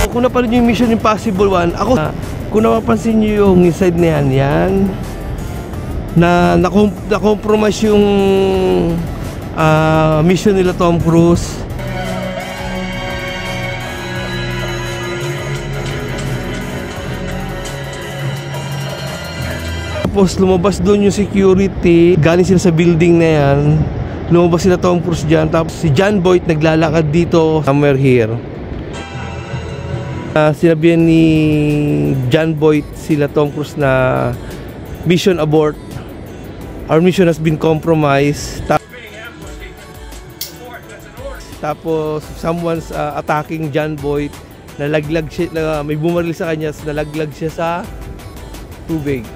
Kung napanood nyo yung Mission Impossible 1, ako, kung napapansin nyo yung inside na yan, na-compromise yung mission nila Tom Cruise. Tapos lumabas doon yung security, galing sila sa building na yan, lumabas sila Tom Cruise dyan, tapos si John Boyd naglalakad dito somewhere here. Sinabihan ni John Boyd sila Tom Cruise na mission abort, our mission has been compromised. Tapos someone's attacking John Boyd, nalaglag siya, may bumaril sa kanya, nalaglag siya sa tubig.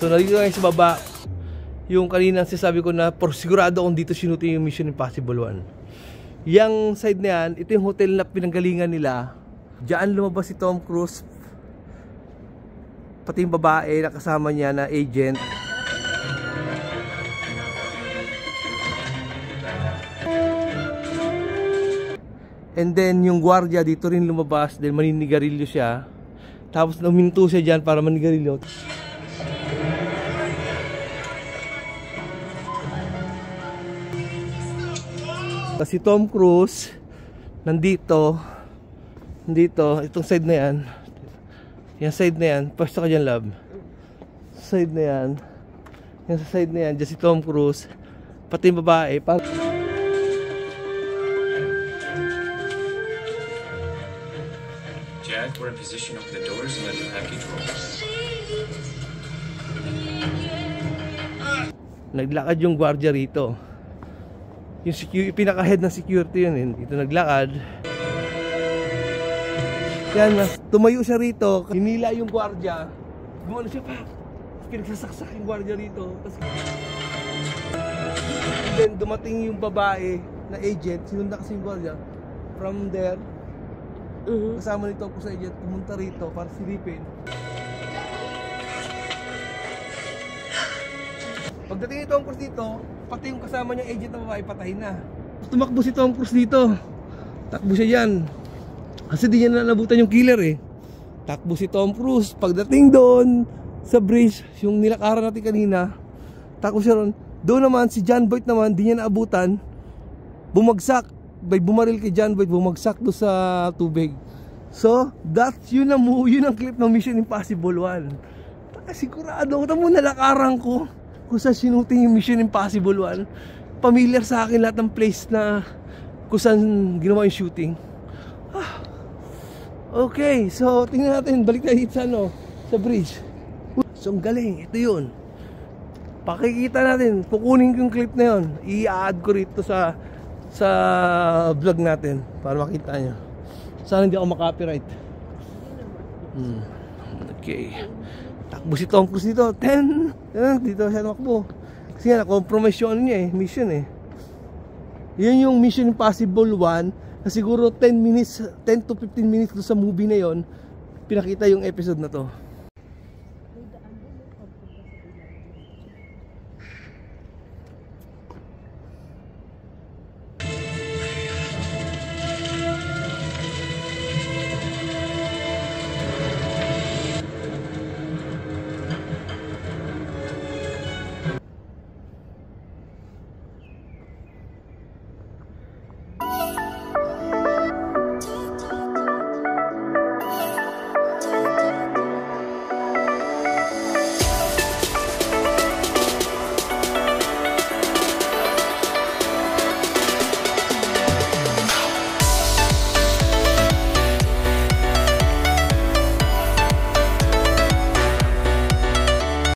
So nalito tayo sa baba. Yung kanina sinasabi ko na sigurado akong dito sinutin yung Mission Impossible 1. Yang side na yan, ito yung hotel na pinanggalingan nila. Diyan lumabas si Tom Cruise, pati yung babae na kasama niya na agent. And then yung gwardiya dito rin lumabas dahil maninigarilyo siya. Tapos naminto siya dyan para manigarilyo. Si Tom Cruise nandito, itong side na yan, yung side na yan, pwesto ka dyan love, side na yan, yung sa side na yan, dyan si Tom Cruise, pati yung babae. Jack, we're in position of the doors and let the package roll. Naglakad yung gwardiya rito. Yung pinaka-head ng security yun, dito naglakad. Yan, tumayo siya rito, hinila yung gwardiya, gumano siya pa, pinagsasaksak yung gwardiya rito. And then dumating yung babae na agent, sinunda kasi yung gwardiya from there. Kasama nito ako sa agent, pumunta rito para silipin. Pagdating ni Tom Cruise dito, pati yung kasama niyang agent na babae patay na. Tumakbo si Tom Cruise dito. Takbo siya dyan. Kasi di niya nanabutan yung killer eh. Takbo si Tom Cruise. Pagdating doon sa bridge, yung nilakaran natin kanina, takbo siya ron. Doon naman si John Boyd naman, di niya naabutan. Bumagsak. May bumaril kay John Boyd, bumagsak doon sa tubig. So, yun ang clip ng Mission Impossible 1. Sigurado ako, tamo nalakaran ko kung saan sinuting yung Mission Impossible 1. Familiar sa akin lahat ng place na kung saan ginawa yung shooting. Okay, so tingnan natin, balik na dito sa bridge. So ang galing, ito yun. Pakikita natin, kukunin ko yung clip na yun, i-add ko rito sa vlog natin para makita nyo. Sana hindi ako makapiright. Okay. Takbo si Tom Cruise dito, dito siya nakbo. Kasi nga na-compromise yung niya mission eh. Yan yung Mission Impossible 1 na siguro 10 to 15 minutes doon sa movie na yon pinakita yung episode na to.